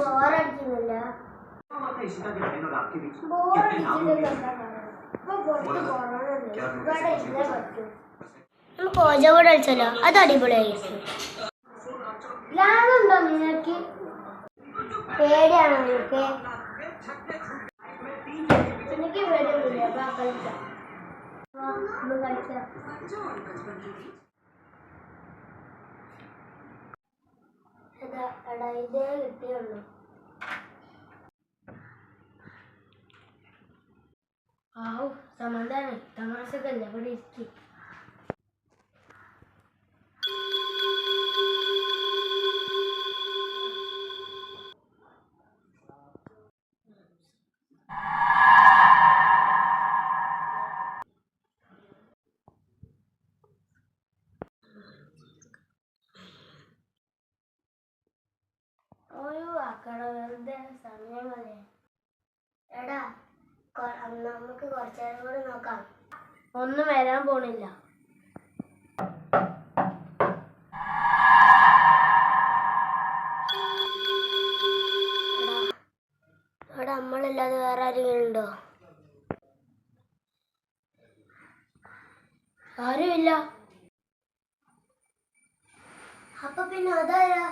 ബോറടിക്കുന്നില്ല. കോജോട് കളിച്ചല്ലോ, അത് അടിപൊളിയായിരിക്കും. ലാഗുണ്ടോ നിനക്ക്? പേടിയാണോ നിനക്ക്? എനിക്ക് പേടിയൊന്നുമില്ല. കളിക്കാം, കളിക്കാം. എടാ ഇതേ കിട്ടിയുള്ളൂ. ആവു സമാധാനം, തമാശക്കല്ല ഇവിടെ ഇരിക്കും. വെറുതെ സമയം മതി. എടാ നമുക്ക് കുറച്ചേരം കൂടി നോക്കാം. ഒന്നും വരാൻ പോണില്ല. എടാ നമ്മളില്ലാതെ വേറെ ആരെങ്കിലും ഉണ്ടോ? ആരുമില്ല. അപ്പൊ പിന്നെ അതാരാ?